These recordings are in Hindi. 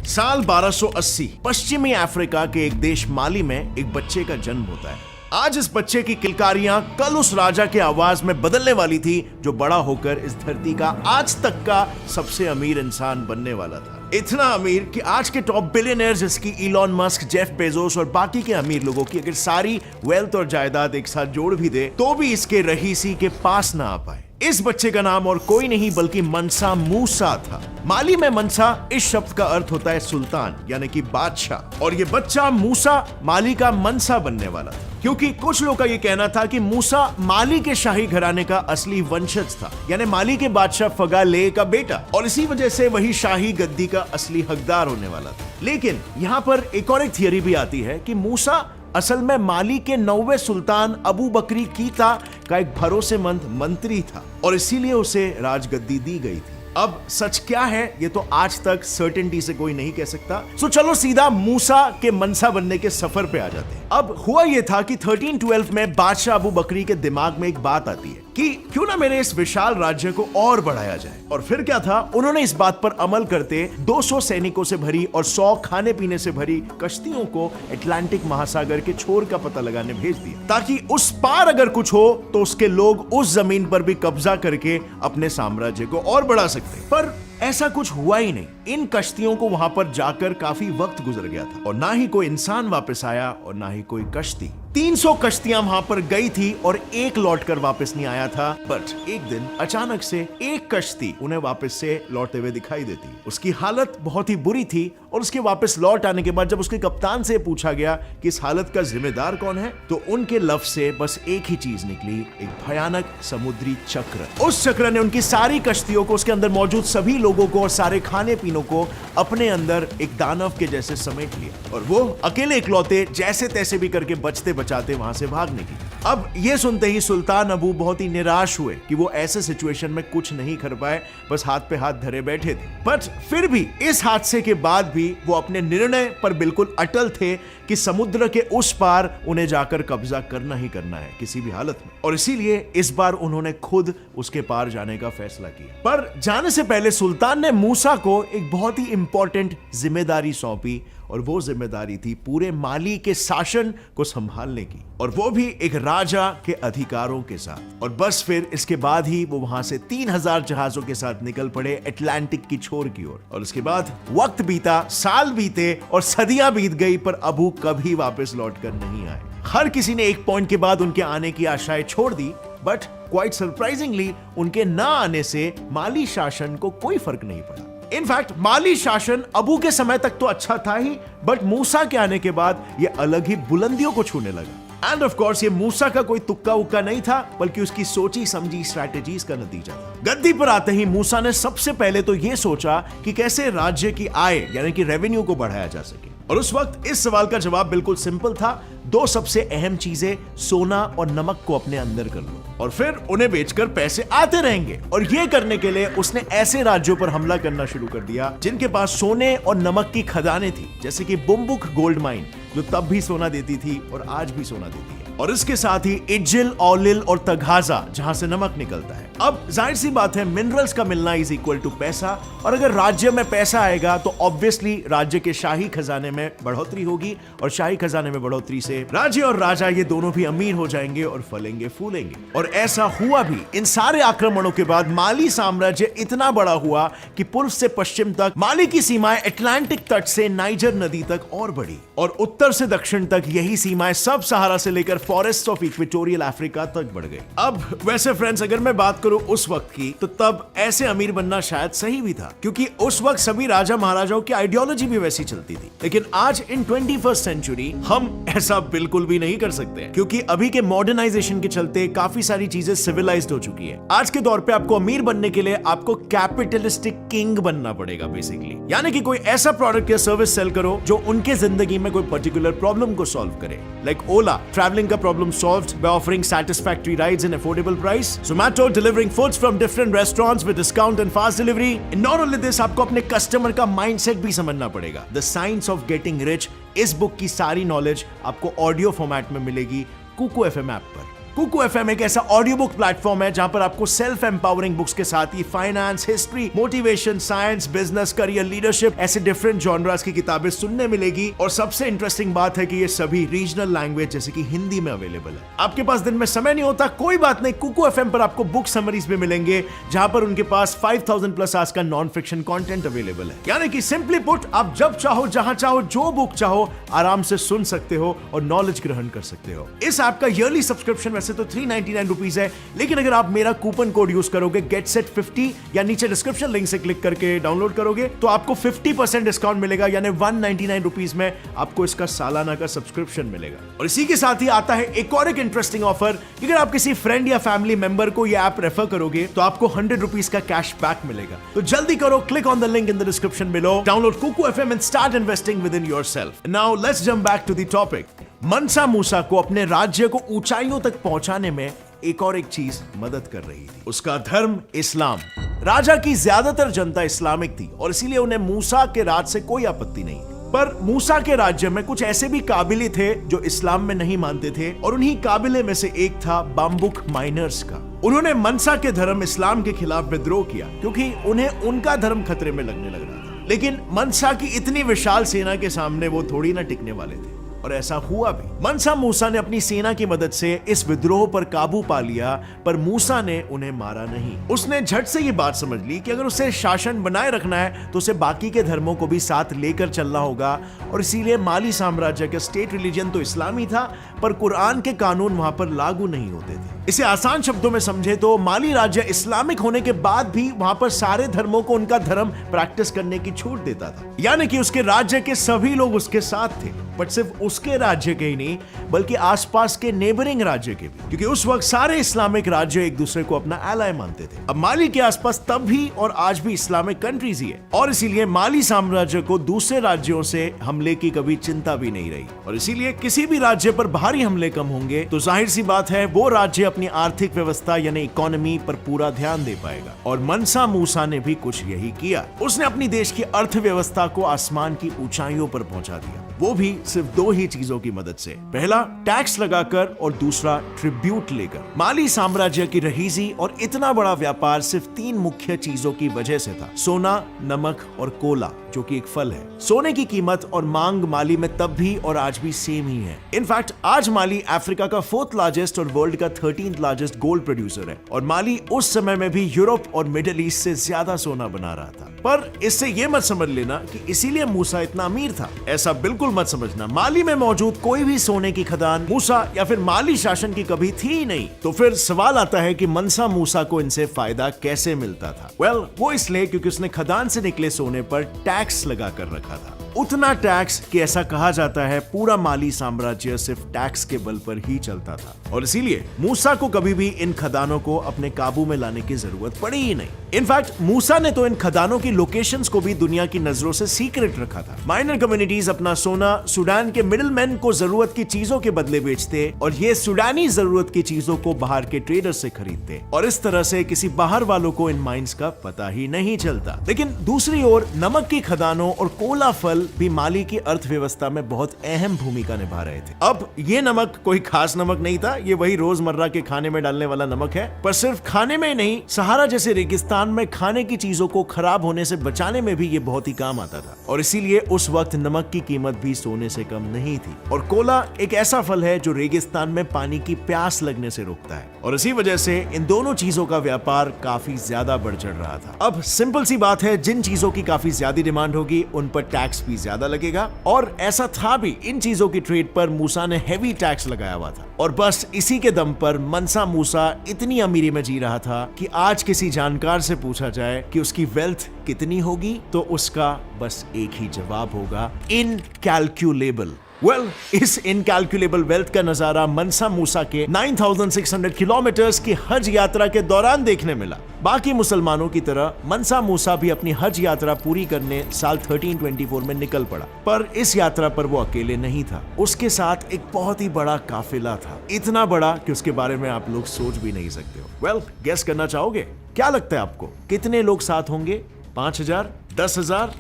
साल 1280 पश्चिमी अफ्रीका के एक देश माली में एक बच्चे का जन्म होता है। आज इस बच्चे की किलकारियां कल उस राजा के आवाज में बदलने वाली थी जो बड़ा होकर इस धरती का आज तक का सबसे अमीर इंसान बनने वाला था। इतना अमीर कि आज के टॉप बिलियनर जैसे कि इलॉन मस्क, जेफ बेजोस और बाकी के अमीर लोगों की अगर सारी वेल्थ और जायदाद एक साथ जोड़ भी दे तो भी इसके रहीसी के पास ना आ पाए। इस बच्चे का नाम और कोई नहीं बल्कि मनसा मूसा था। माली में मनसा इस शब्द का अर्थ होता है सुल्तान यानी कि बादशाह, और ये बच्चा मूसा माली का मनसा बनने वाला था, क्योंकि कुछ लोगों का ये कहना था कि मूसा माली के शाही घराने का असली वंशज था, यानी माली के बादशाह फगाले का बेटा, और इसी वजह से वही शाही गद्दी का असली हकदार होने वाला था। लेकिन यहाँ पर एक और एक थियरी भी आती है कि मूसा असल में माली के 9वें सुल्तान अबू बकरी कीता का एक भरोसेमंद मंत्री था और इसीलिए उसे राजगद्दी दी गई थी। अब सच क्या है ये तो आज तक सर्टेनिटी से कोई नहीं कह सकता। सो चलो सीधा मूसा के मनसा बनने के सफर पे आ जाते हैं। अब हुआ ये था कि 1312 में बादशाह अबू बकरी के दिमाग में एक बात आती है कि क्यों ना मेरे इस विशाल राज्य को और बढ़ाया जाए। और फिर क्या था, उन्होंने इस बात पर अमल करते 200 सैनिकों से भरी और 100 खाने पीने से भरी कश्तियों को अटलांटिक महासागर के छोर का पता लगाने भेज दिया, ताकि उस पार अगर कुछ हो तो उसके लोग उस जमीन पर भी कब्जा करके अपने साम्राज्य को और बढ़ा सकते। पर ऐसा कुछ हुआ ही नहीं। इन कश्तियों को वहां पर जाकर काफी वक्त गुजर गया था और ना ही कोई इंसान वापस आया और ना ही कोई कश्ती। 300 कश्तियां वहां पर गई थी और एक लौटकर वापस नहीं आया था। बट एक दिन अचानक से एक कश्ती उन्हें वापस से लौटते हुए दिखाई देती। उसकी हालत बहुत ही बुरी थी और उसके वापस लौट आने के बाद जब उसके कप्तान से पूछा गया कि इस हालत का जिम्मेदार कौन है, तो उनके लफ्ज से बस एक ही चीज निकली, एक भयानक समुद्री चक्र। उस चक्र ने उनकी सारी कश्तियों को, उसके अंदर मौजूद सभी लोगों को और सारे खाने पीनों को अपने अंदर एक दानव के जैसे समेट लिया और वो अकेले इकलौते जैसे तैसे भी करके बचते बचाते वहां से भागने की। अब ये सुनते ही सुल्तान अबू बहुत ही निराश हुए कि वो ऐसे सिचुएशन में कुछ नहीं कर पाए, बस हाथ पे हाथ धरे बैठे थे। बट फिर भी इस हादसे के बाद भी वो अपने निर्णय पर बिल्कुल अटल थे कि समुद्र के उस पार उन्हें जाकर कब्जा करना ही करना है किसी भी हालत में, और इसीलिए इस बार उन्होंने खुद उसके पार जाने का फैसला किया। पर जाने से पहले सुल्तान ने मूसा को एक बहुत ही इंपॉर्टेंट जिम्मेदारी सौंपी और वो जिम्मेदारी थी पूरे माली के शासन को संभालने की, और वो भी एक राजा के अधिकारों के साथ। और बस फिर इसके बाद ही वो वहां से 3000 जहाजों के साथ निकल पड़े अटलांटिक की छोर की ओर। और उसके बाद वक्त बीता, साल बीते और सदियां बीत गई, पर अबू कभी वापस लौटकर नहीं आए। हर किसी ने एक पॉइंट के बाद उनके आने की आशाएं छोड़ दी, बट क्वाइट सरप्राइजिंगली उनके ना आने से माली शासन को कोई फर्क नहीं पड़ा। इनफैक्ट माली शासन अबू के समय तक तो अच्छा था ही, बट मूसा के आने के बाद यह अलग ही बुलंदियों को छूने लगा। एंड ऑफ कोर्स ये मूसा का कोई तुक्का उक्का नहीं था, बल्कि उसकी सोची समझी स्ट्रैटेजीज का नतीजा था। गद्दी पर आते ही मूसा ने सबसे पहले तो यह सोचा कि कैसे राज्य की आय यानी कि रेवेन्यू को बढ़ाया जा सके, और उस वक्त इस सवाल का जवाब बिल्कुल सिंपल था, 2 सबसे अहम चीजें सोना और नमक को अपने अंदर कर लो और फिर उन्हें बेचकर पैसे आते रहेंगे। और ये करने के लिए उसने ऐसे राज्यों पर हमला करना शुरू कर दिया जिनके पास सोने और नमक की खदानें थी, जैसे कि बुम्बुक गोल्ड माइन जो तब भी सोना देती थी और आज भी सोना देती है, और इसके साथ ही इज्जिल, औलिल और तगाजा जहां से नमक निकलता है। अब जाहिर सी बात है मिनरल्स का मिलना इज इक्वल टू पैसा, और अगर राज्य में पैसा आएगा तो ऑब्वियसली राज्य के शाही खजाने में बढ़ोतरी होगी, और शाही खजाने में बढ़ोतरी से राज्य और राजा ये दोनों भी अमीर हो जाएंगे और फलेंगे फूलेंगे। और ऐसा हुआ भी। इन सारे आक्रमणों के बाद माली साम्राज्य इतना बड़ा हुआ कि पूर्व से पश्चिम तक माली की सीमाएं अटलांटिक तट से नाइजर नदी तक और बढ़ी, और उत्तर से दक्षिण तक यही सीमाएं सब सहारा से लेकर फॉरेस्ट ऑफ इक्वेटोरियल अफ्रीका तक बढ़ गई। अब वैसे फ्रेंड्स अगर मैं बात करूं उस वक्त की, तो तब ऐसे अमीर बनना शायद सही भी था, क्योंकि उस वक्त सभी राजा महाराजाओं की आइडियोलॉजी भी वैसी चलती थी। लेकिन आज इन 21st सेंचुरी हम ऐसा बिल्कुल भी नहीं कर सकते, क्योंकि अभी के मॉडर्नाइजेशन के चलते काफी सारी चीजें सिविलाइज्ड हो चुकी है। आज के दौर पे आपको अमीर बनने के लिए आपको कैपिटलिस्टिक किंग बनना पड़ेगा बेसिकली, यानी कि कोई ऐसा प्रोडक्ट या सर्विस सेल करो जो उनके जिंदगी में कोई पर्टिकुलर प्रॉब्लम को सॉल्व करे। लाइक ओला, ट्रैवलिंग का problem solved by offering satisfactory rides in affordable price. Zomato, delivering foods from different restaurants with discount and fast delivery. And not only this, आपको अपने कस्टमर का माइंडसेट भी समझना पड़ेगा। The Science of Getting Rich, इस बुक की सारी नॉलेज आपको ऑडियो फॉर्मेट में मिलेगी कुकू FM ऐप पर। कुकू एफएम एक ऐसा ऑडियो बुक प्लेटफॉर्म है जहां पर आपको सेल्फ एम्पावरिंग बुक्स के साथ ही finance, history, motivation, science, business, career, leadership ऐसे डिफरेंट जॉनरास की किताबें सुनने मिलेगी। और सबसे इंटरेस्टिंग बात है कि ये सभी रीजनल लैंग्वेज जैसे कि हिंदी में अवेलेबल है। आपके पास दिन में समय नहीं होता, कोई बात नहीं, कुकू एफएम पर आपको बुक समरीज भी मिलेंगे जहां पर उनके पास 5000 प्लस आज का नॉन फिक्शन कंटेंट अवेलेबल है। यानी कि सिंपली पुट, आप जब चाहो, जहां चाहो, जो बुक चाहो आराम से सुन सकते हो और नॉलेज ग्रहण कर सकते हो। इस ऐप का ईयरली सब्सक्रिप्शन वैसे तो 399 रुपीज है, लेकिन अगर आप मेरा कूपन कोड यूज करोगे GetSet50 या नीचे डिस्क्रिप्शन लिंक से क्लिक करके डाउनलोड करोगे तो आपको 50% डिस्काउंट मिलेगा, यानी 199 रुपीज में आपको इसका सालाना का सब्सक्रिप्शन मिलेगा। और इसी के साथ ही आता है एक और एक इंटरेस्टिंग ऑफर, अगर आप किसी फ्रेंड या फैमिली मेंबर को यह ऐप रेफर करोगे तो आपको 100 रुपीज का कैश बैक मिलेगा। तो जल्दी करो, click on the link in the description below, download Kuku FM and start investing with in yourself. Now let's jump back to the topic. Mansa Musa को अपने राज्य को ऊंचाइयों तक पहुंचाने में एक और एक चीज मदद कर रही थी, उसका धर्म इस्लाम। राजा की ज्यादातर जनता इस्लामिक थी और इसीलिए उन्हें मूसा के राज से कोई आपत्ति नहीं थी। पर मूसा के राज्य में कुछ ऐसे भी काबिले थे जो इस्लाम में नहीं मानते थे, और उन्हीं काबिले में से एक था बाम्बुक माइनर्स का। उन्होंने मनसा के धर्म इस्लाम के खिलाफ विद्रोह किया क्योंकि उन्हें उनका धर्म खतरे में लगने लग रहा था। लेकिन मनसा की इतनी विशाल सेना के सामने वो थोड़ी ना टिकने वाले थे, और ऐसा हुआ भी। मनसा मूसा ने अपनी सेना की मदद से इस विद्रोह पर काबू पा लिया, पर मूसा ने उन्हें मारा नहीं। उसने झट से ये बात समझ ली कि अगर उसे शासन बनाए रखना है तो उसे बाकी के धर्मों को भी साथ लेकर चलना होगा, और इसीलिए माली साम्राज्य का स्टेट रिलीजन तो इस्लामी था, पर कुरान के कानून वहां पर लागू नहीं होते थे। इसे आसान शब्दों में समझे तो माली राज्य इस्लामिक होने के बाद भी वहां पर सारे धर्मों को उनका धर्म प्रैक्टिस करने की छूट देता था, यानी कि उसके राज्य के सभी लोग उसके साथ थे। बट सिर्फ उसके राज्य के ही नहीं, बल्कि आसपास के नेबरिंग राज्य के भी, क्योंकि उस वक्त सारे इस्लामिक राज्य एक दूसरे को अपना एलाय मानते थे। अब माली के आसपास तब भी और आज भी इस्लामिक कंट्रीज ही है, और इसीलिए माली साम्राज्य को दूसरे राज्यों से हमले की कभी चिंता भी नहीं रही। और इसीलिए किसी भी राज्य पर भारी हमले कम होंगे तो जाहिर सी बात है वो राज्य अपनी आर्थिक व्यवस्था यानी इकोनॉमी पर पूरा ध्यान दे पाएगा। और मनसा मूसा ने भी कुछ यही किया। उसने अपनी देश की अर्थव्यवस्था को आसमान की ऊंचाइयों पर पहुंचा दिया, वो भी सिर्फ दो ही चीजों की मदद से। पहला टैक्स लगाकर और दूसरा ट्रिब्यूट लेकर। माली साम्राज्य की रहीजी और इतना बड़ा व्यापार सिर्फ 3 मुख्य चीजों की वजह से था, सोना, नमक और कोला, जो कि एक फल है। सोने की कीमत और मांग माली में तब भी और आज भी सेम ही है। इनफैक्ट आज माली अफ्रीका का 4th लार्जेस्ट और वर्ल्ड का 13th लार्जेस्ट गोल्ड प्रोड्यूसर है, और माली उस समय में भी यूरोप और मिडिल ईस्ट से ज्यादा सोना बना रहा था। पर इससे यह मत समझ लेना कि इसीलिए मूसा इतना अमीर था, ऐसा बिल्कुल मत समझना। माली में मौजूद कोई भी सोने की खदान मूसा या फिर माली शासन की कभी थी ही नहीं। तो फिर सवाल आता है कि मनसा मूसा को इनसे फायदा कैसे मिलता था? वेल, वो इसलिए क्योंकि उसने खदान से निकले सोने पर टैक्स लगा कर रखा था। उतना टैक्स कि ऐसा कहा जाता है पूरा माली साम्राज्य सिर्फ टैक्स के बल पर ही चलता था, और इसीलिए मूसा को कभी भी इन खदानों को अपने काबू में लाने की जरूरत पड़ी ही नहीं। इनफैक्ट मूसा ने तो इन खदानों की लोकेशंस को भी दुनिया की नजरों से सीक्रेट रखा था। माइनर कम्युनिटीज अपना सोना सूडान के मिडिलमैन को जरूरत की चीजों के बदले बेचते, और ये सूडानी जरूरत की चीजों को बाहर के ट्रेडर से खरीदते, और इस तरह से किसी बाहर वालों को इन माइंस का पता ही नहीं चलता। लेकिन दूसरी ओर नमक की खदानों और कोला फल भी माली की अर्थव्यवस्था में बहुत अहम भूमिका निभा रहे थे। अब ये नमक कोई खास नमक नहीं था, ये वही रोजमर्रा के खाने में डालने वाला नमक है, पर सिर्फ खाने में ही नहीं, सहारा जैसे रेगिस्तान में खाने की चीजों को खराब होने से बचाने में भी ये बहुत ही काम आता था। और इसीलिए उस वक्त नमक की कीमत भी सोने से कम नहीं थी। और कोला एक ऐसा फल है जो रेगिस्तान में पानी की प्यास लगने से रोकता है, और इसी वजह से इन दोनों चीजों का व्यापार काफी ज्यादा बढ़ चढ़ रहा था। अब सिंपल सी बात है, जिन चीजों की काफी ज्यादा डिमांड होगी उन पर टैक्स भी ज्यादा लगेगा, और ऐसा था भी। इन चीजों की ट्रेड पर मूसा ने हेवी टैक्स लगाया हुआ था, और बस इसी के दम पर मनसा मूसा इतनी अमीरी में जी रहा था कि आज किसी जानकार से पूछा जाए कि उसकी वेल्थ कितनी होगी तो उसका बस एक ही जवाब होगा, इनकैलकुलेबल। वेल, इस इनकैलकुलेबल वेल्थ का नजारा मनसा मूसा के 9600 किलोमीटर्स की हज यात्रा के दौरान देखने मिला। बाकी मुसलमानों की तरह मनसा मूसा भी अपनी हज यात्रा पूरी करने साल 1324 में निकल पड़ा, पर इस यात्रा पर वो अकेले नहीं था, उसके साथ एक बहुत ही बड़ा काफिला था, इतना बड़ा कि उसके बारे में आप लोग सोच भी नहीं सकते हो। वेल, गेस करना चाहोगे? क्या लगता है आपको कितने लोग साथ होंगे? 5,000, 10,000,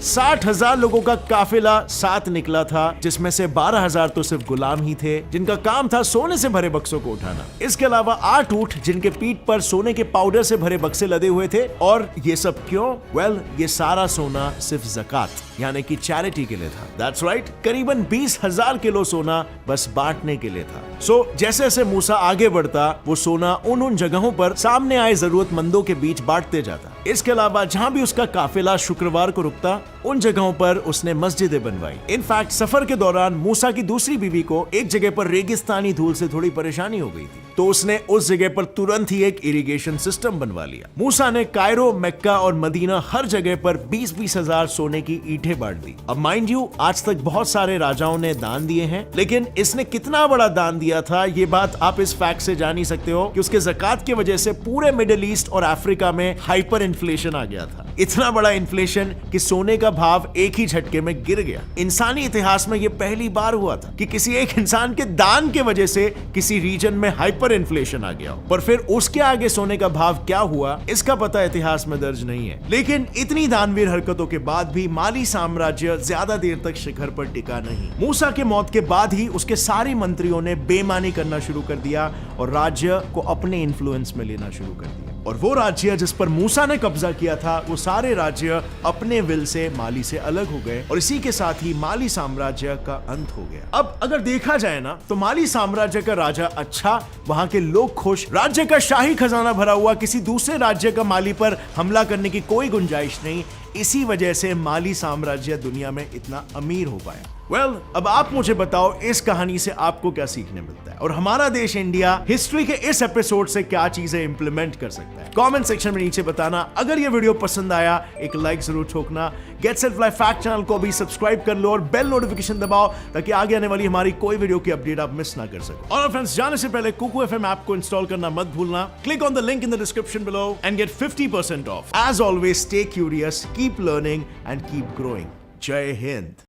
60,000 लोगों का काफिला साथ निकला था, जिसमें से 12,000 तो सिर्फ गुलाम ही थे जिनका काम था सोने से भरे बक्सों को उठाना। इसके अलावा 8 ऊंट जिनके पीठ पर सोने के पाउडर से भरे बक्से लदे हुए थे। और ये सब क्यों? ये सारा सोना सिर्फ ज़कात यानी कि चैरिटी के लिए था। दैट्स राइट, करीबन 20,000 किलो सोना बस बांटने के लिए था। जैसे जैसे मूसा आगे बढ़ता, वो सोना उन जगहों पर सामने आए जरूरतमंदों के बीच बांटते जाता। इसके अलावा जहां भी उसका काफिला शुक्रवार को रुकता, उन जगहों पर उसने मस्जिदें बनवाई। इनफैक्ट सफर के दौरान मूसा की दूसरी बीवी को एक जगह पर रेगिस्तानी धूल से थोड़ी परेशानी हो गई थी, तो उसने उस जगह पर तुरंत ही एक इरिगेशन सिस्टम बनवा लिया। मूसा ने कायरो, मक्का और मदीना हर जगह पर 20-20 हजार सोने की ईंटें बांट दी। अब माइंड यू, आज तक बहुत सारे राजाओं ने दान दिए हैं, लेकिन इसने कितना बड़ा दान दिया था, ये बात आप इस फैक्ट से जान ही सकते हो कि उसके ज़कात की वजह से पूरे मिडिल ईस्ट और अफ्रीका में हाइपर इन्फ्लेशन आ गया था। इतना बड़ा इन्फ्लेशन कि सोने का भाव एक ही झटके में गिर गया। इंसानी इतिहास में यह पहली बार हुआ था कि किसी एक इंसान के दान के वजह से किसी रीजन में हाइपर इन्फ्लेशन आ गया। पर फिर उसके आगे सोने का भाव क्या हुआ, इसका पता इतिहास में दर्ज नहीं है। लेकिन इतनी दानवीर हरकतों के बाद भी माली साम्राज्य ज्यादा देर तक शिखर पर टिका नहीं। मूसा के मौत के बाद ही उसके सारे मंत्रियों ने बेईमानी करना शुरू कर दिया और राज्य को अपने इन्फ्लुएंस में लेना शुरू कर दिया। और वो राज्य जिस पर मूसा ने कब्जा किया था, वो सारे राज्य अपने विल से माली से अलग हो गए और इसी के साथ ही माली साम्राज्य का अंत हो गया। अब अगर देखा जाए ना, तो माली साम्राज्य का राजा अच्छा, वहां के लोग खुश, राज्य का शाही खजाना भरा हुआ, किसी दूसरे राज्य का माली पर हमला करने की कोई गुंजाइश नहीं। इसी वजह से माली साम्राज्य दुनिया में इतना अमीर हो पाया। अब आप मुझे बताओ, इस कहानी से आपको क्या सीखने मिलता है और हमारा देश इंडिया हिस्ट्री के इस एपिसोड से क्या चीजें इंप्लीमेंट कर सकता है? कमेंट सेक्शन में नीचे बताना। अगर ये वीडियो पसंद आया, एक लाइक जरूर ठोकना। Get set life fact channel को भी सब्सक्राइब कर लो और बेल नोटिफिकेशन दबाओ ताकि आगे आने वाली हमारी कोई वीडियो की अपडेट आप मिस ना कर सको। और फ्रेंड्स, जाने से पहले कुकू FM ऐप को इंस्टॉल करना मत भूलना। Click on the link in the description below and get 50% off. As always, stay curious, keep learning and keep growing. जय हिंद।